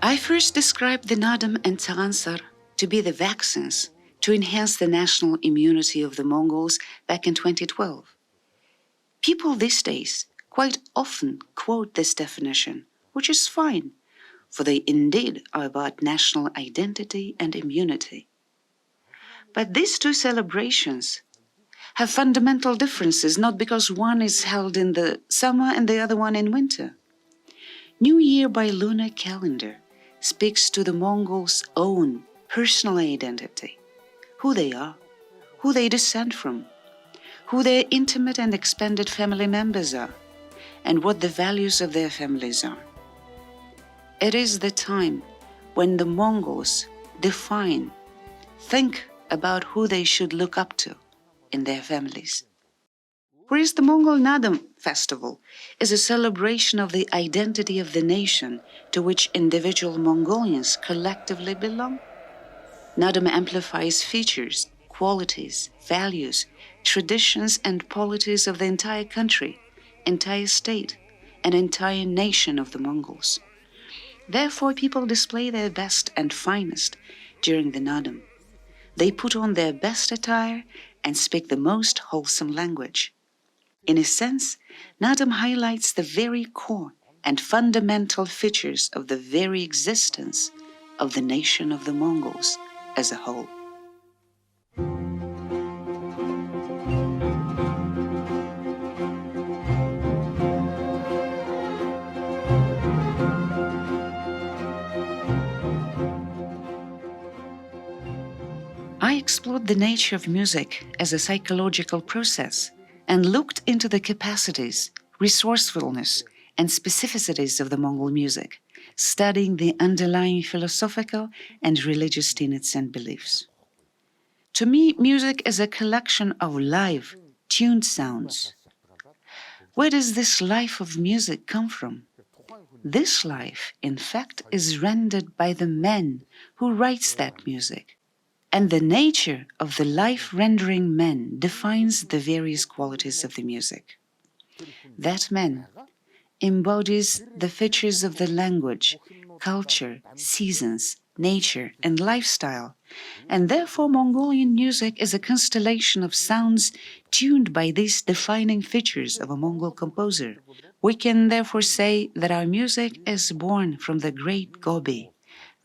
I first described the Nadam and Tsansar to be the vaccines to enhance the national immunity of the Mongols back in 2012. People these days quite often quote this definition, which is fine, for they indeed are about national identity and immunity. But these two celebrations have fundamental differences, not because one is held in the summer and the other one in winter. New Year by lunar calendar speaks to the Mongols' own personal identity, who they are, who they descend from, who their intimate and expanded family members are, and what the values of their families are. It is the time when the Mongols define, think about who they should look up to in their families. Whereas the Mongol Nadam festival is a celebration of the identity of the nation to which individual Mongolians collectively belong. Nadam amplifies features, qualities, values, traditions and polities of the entire country, entire state, and entire nation of the Mongols. Therefore, people display their best and finest during the Nadam. They put on their best attire and speak the most wholesome language. In a sense, Nadam highlights the very core and fundamental features of the very existence of the nation of the Mongols as a whole. I explored the nature of music as a psychological process and looked into the capacities, resourcefulness, and specificities of the Mongol music, studying the underlying philosophical and religious tenets and beliefs. To me, music is a collection of live, tuned sounds. Where does this life of music come from? This life, in fact, is rendered by the man who writes that music. And the nature of the life-rendering man defines the various qualities of the music. That man embodies the features of the language, culture, seasons, nature, and lifestyle, and therefore Mongolian music is a constellation of sounds tuned by these defining features of a Mongol composer. We can therefore say that our music is born from the great Gobi,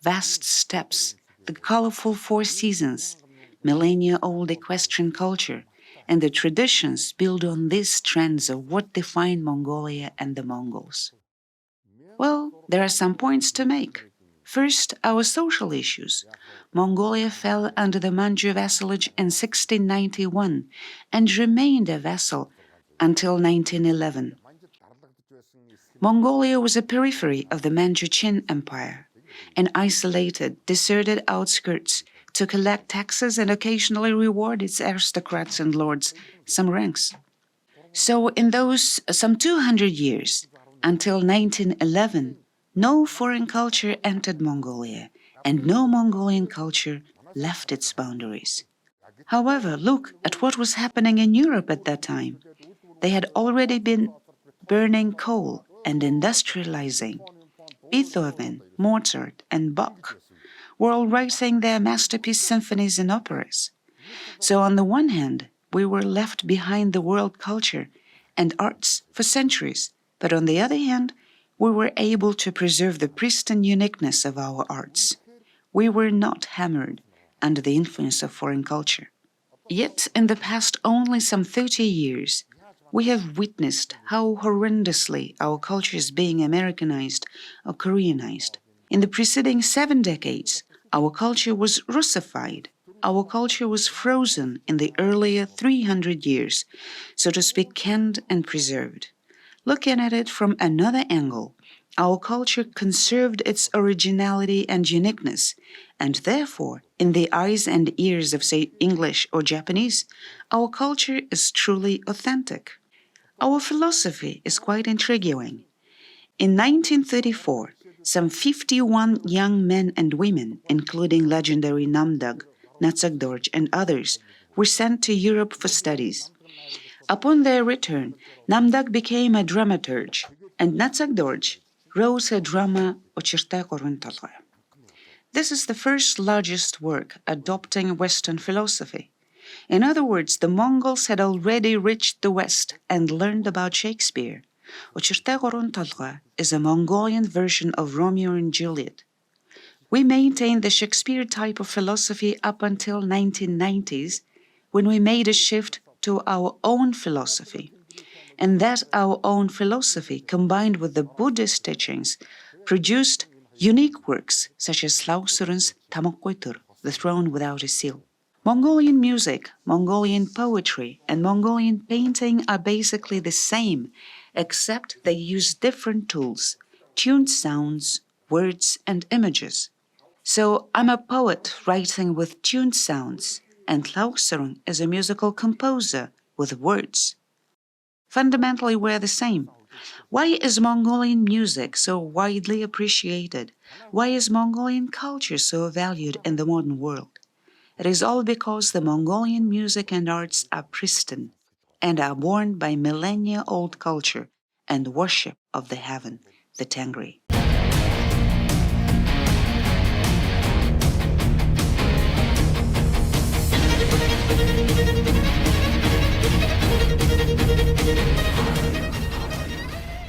vast steppes, the colorful four seasons, millennia-old equestrian culture, and the traditions built on these trends of what define Mongolia and the Mongols. Well, there are some points to make. First, our social issues. Mongolia fell under the Manchu vassalage in 1691 and remained a vassal until 1911. Mongolia was a periphery of the Manchu Qin Empire, an isolated, deserted outskirts to collect taxes and occasionally reward its aristocrats and lords some ranks. So in those some 200 years, until 1911, no foreign culture entered Mongolia, and no Mongolian culture left its boundaries. However, look at what was happening in Europe at that time. They had already been burning coal and industrializing. Beethoven, Mozart, and Bach were all writing their masterpiece symphonies and operas. So on the one hand, we were left behind the world culture and arts for centuries, but on the other hand, we were able to preserve the pristine uniqueness of our arts. We were not hammered under the influence of foreign culture. Yet, in the past only some 30 years, we have witnessed how horrendously our culture is being Americanized or Koreanized. In the preceding 7 decades, our culture was Russified. Our culture was frozen in the earlier 300 years, so to speak, canned and preserved. Looking at it from another angle, our culture conserved its originality and uniqueness, and therefore, in the eyes and ears of, say, English or Japanese, our culture is truly authentic. Our philosophy is quite intriguing. In 1934, some 51 young men and women, including legendary Namdag, Natsag and others, were sent to Europe for studies. Upon their return, Namdag became a dramaturge, and Natsag wrote a drama «Очертая толгой». This is the first largest work adopting Western philosophy. In other words, the Mongols had already reached the West and learned about Shakespeare. «Очертая толгой» is a Mongolian version of Romeo and Juliet. We maintained the Shakespeare type of philosophy up until 1990s, when we made a shift to our own philosophy. And that our own philosophy, combined with the Buddhist teachings, produced unique works such as Slaughter's Tamokkoitur, The Throne Without a Seal. Mongolian music, Mongolian poetry, and Mongolian painting are basically the same, except they use different tools, tuned sounds, words, and images. So I'm a poet writing with tuned sounds, and Laosurung is a musical composer with words. Fundamentally, we're the same. Why is Mongolian music so widely appreciated? Why is Mongolian culture so valued in the modern world? It is all because the Mongolian music and arts are pristine and are born by millennia-old culture and worship of the heaven, the Tengri.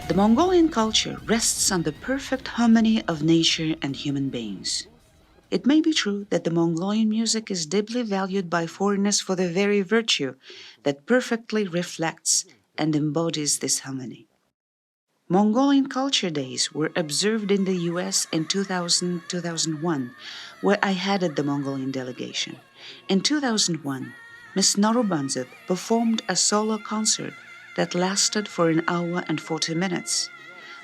The Mongolian culture rests on the perfect harmony of nature and human beings. It may be true that the Mongolian music is deeply valued by foreigners for the very virtue that perfectly reflects and embodies this harmony. Mongolian Culture Days were observed in the US in 2000-2001, where I headed the Mongolian delegation. In 2001, Ms. Norubanzev performed a solo concert that lasted for an hour and 40 minutes.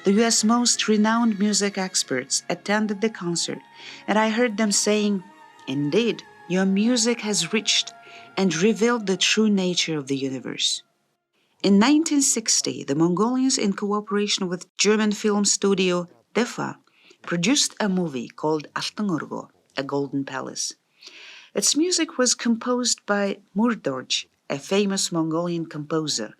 The US most renowned music experts attended the concert, and I heard them saying, "Indeed, your music has reached and revealed the true nature of the universe." In 1960, the Mongolians, in cooperation with German film studio DEFA, produced a movie called Altın Orgo, A Golden Palace. Its music was composed by Murdorj, a famous Mongolian composer.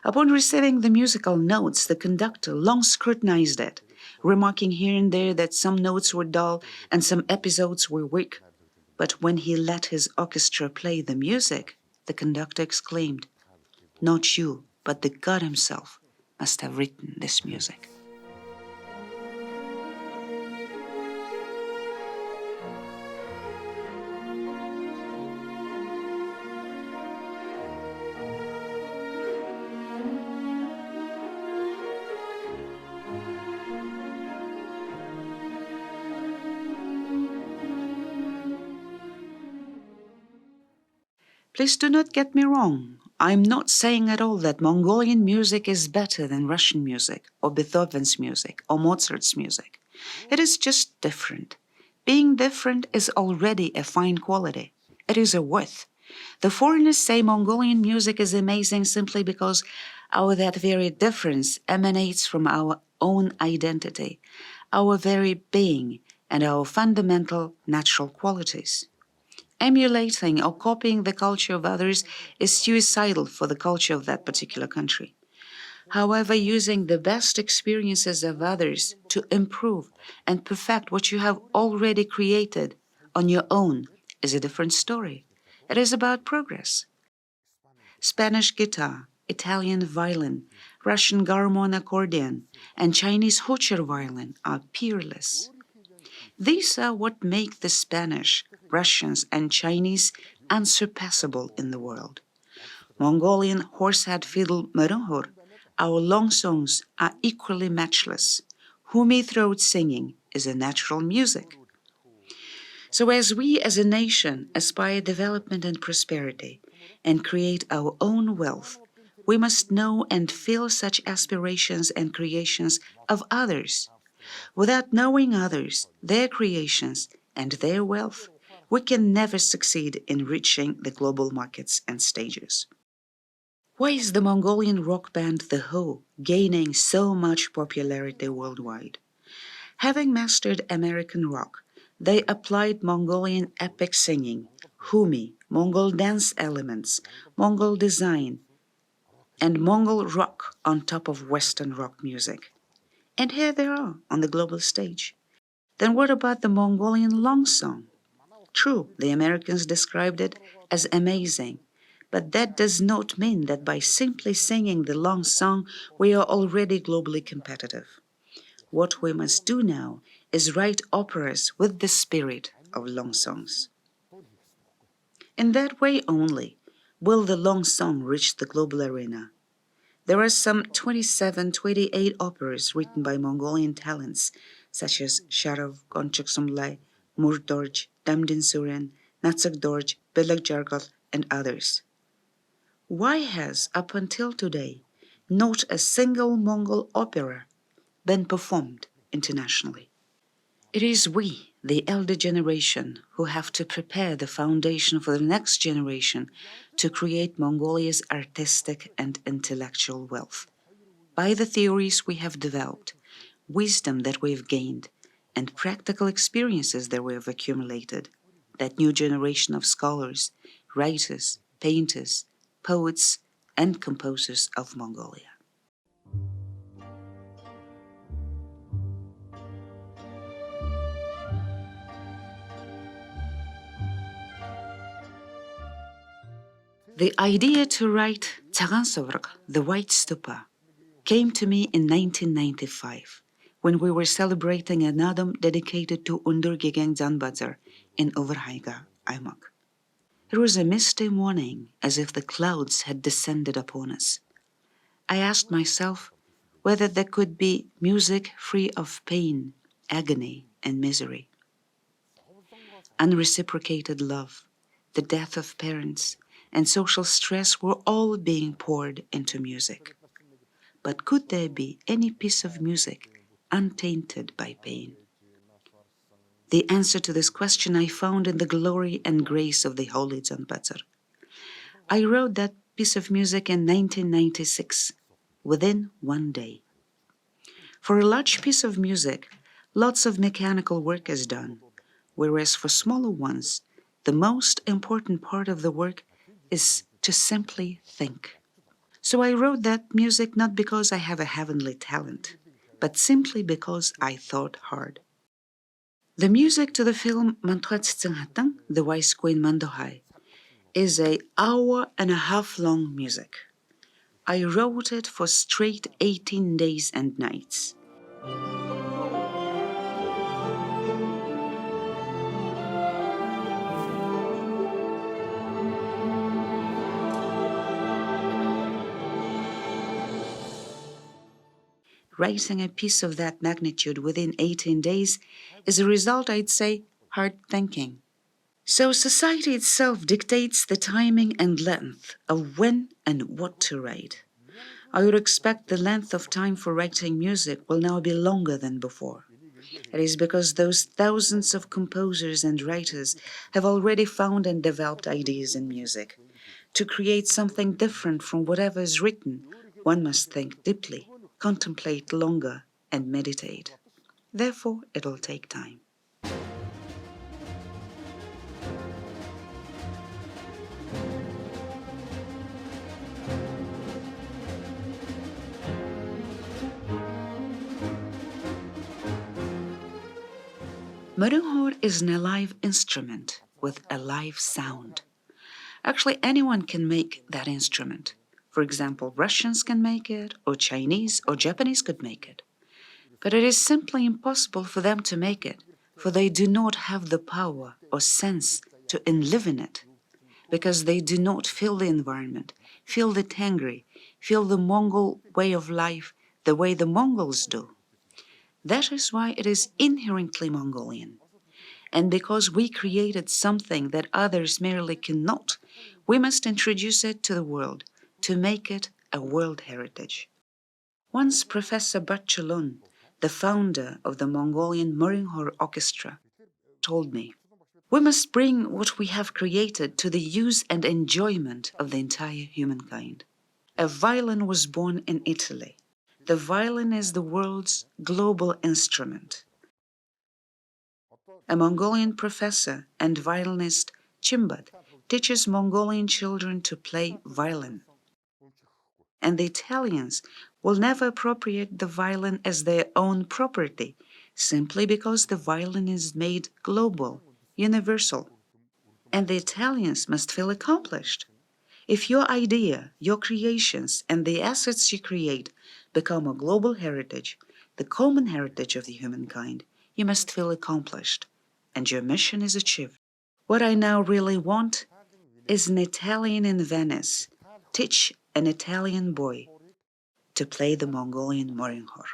Upon receiving the musical notes, the conductor long scrutinized it, remarking here and there that some notes were dull and some episodes were weak. But when he let his orchestra play the music, the conductor exclaimed, "Not you, but the God himself must have written this music." Please do not get me wrong. I'm not saying at all that Mongolian music is better than Russian music, or Beethoven's music, or Mozart's music. It is just different. Being different is already a fine quality. It is a worth. The foreigners say Mongolian music is amazing simply because that very difference emanates from our own identity, our very being, and our fundamental natural qualities. Emulating or copying the culture of others is suicidal for the culture of that particular country. However, using the best experiences of others to improve and perfect what you have already created on your own is a different story. It is about progress. Spanish guitar, Italian violin, Russian garmon accordion, and Chinese houcher violin are peerless. These are what make the Spanish, Russians, and Chinese unsurpassable in the world. Mongolian horsehead fiddle Murunhur, our long songs are equally matchless. Humi throat singing is a natural music. So as we as a nation aspire development and prosperity and create our own wealth, we must know and feel such aspirations and creations of others. Without knowing others, their creations, and their wealth, we can never succeed in reaching the global markets and stages. Why is the Mongolian rock band The Who gaining so much popularity worldwide? Having mastered American rock, they applied Mongolian epic singing, Humi, Mongol dance elements, Mongol design, and Mongol rock on top of Western rock music. And here they are on the global stage. Then what about the Mongolian long song? True, the Americans described it as amazing, but that does not mean that by simply singing the long song we are already globally competitive. What we must do now is write operas with the spirit of long songs. In that way only will the long song reach the global arena. There are some 27, 28 operas written by Mongolian talents, such as Sharov, Gonchik Sumlai, Murdorj, Damdin Suren, Natsag Dorj, Bilag Jargal, and others. Why has, up until today, not a single Mongol opera been performed internationally? It is we, the elder generation, who have to prepare the foundation for the next generation to create Mongolia's artistic and intellectual wealth. By the theories we have developed, wisdom that we've gained, and practical experiences that we have accumulated, that new generation of scholars, writers, painters, poets, and composers of Mongolia. The idea to write Tsagan the White Stupa, came to me in 1995 when we were celebrating an Adam dedicated to Undur Gegeng Zanbazar in Overhaiga, Aimak. It was a misty morning, as if the clouds had descended upon us. I asked myself whether there could be music free of pain, agony, and misery. Unreciprocated love, the death of parents, and social stress were all being poured into music. But could there be any piece of music untainted by pain? The answer to this question I found in the glory and grace of the Holy Zanbatsar. I wrote that piece of music in 1996, within one day. For a large piece of music, lots of mechanical work is done, whereas for smaller ones, the most important part of the work is to simply think. So I wrote that music not because I have a heavenly talent, but simply because I thought hard. The music to the film Mantrat Tsinghatang, The Wise Queen Mandohai, is an hour-and-a-half long music. I wrote it for straight 18 days and nights. Writing a piece of that magnitude within 18 days is a result, I'd say, hard thinking. So society itself dictates the timing and length of when and what to write. I would expect the length of time for writing music will now be longer than before. It is because those thousands of composers and writers have already found and developed ideas in music. To create something different from whatever is written, one must think deeply, contemplate longer, and meditate. Therefore, it'll take time. Murunghor is an alive instrument with a live sound. Actually, anyone can make that instrument. For example, Russians can make it, or Chinese or Japanese could make it. But it is simply impossible for them to make it, for they do not have the power or sense to live in it, because they do not feel the environment, feel the tengri, feel the Mongol way of life the way the Mongols do. That is why it is inherently Mongolian. And because we created something that others merely cannot, we must introduce it to the world to make it a world heritage. Once Professor Bachelun, the founder of the Mongolian Murunghor Orchestra, told me, "We must bring what we have created to the use and enjoyment of the entire humankind." A violin was born in Italy. The violin is the world's global instrument. A Mongolian professor and violinist, Chimbat, teaches Mongolian children to play violin. And the Italians will never appropriate the violin as their own property, simply because the violin is made global, universal. And the Italians must feel accomplished. If your idea, your creations, and the assets you create become a global heritage, the common heritage of the humankind, you must feel accomplished, and your mission is achieved. What I now really want is an Italian in Venice teach an Italian boy to play the Mongolian Moringhor.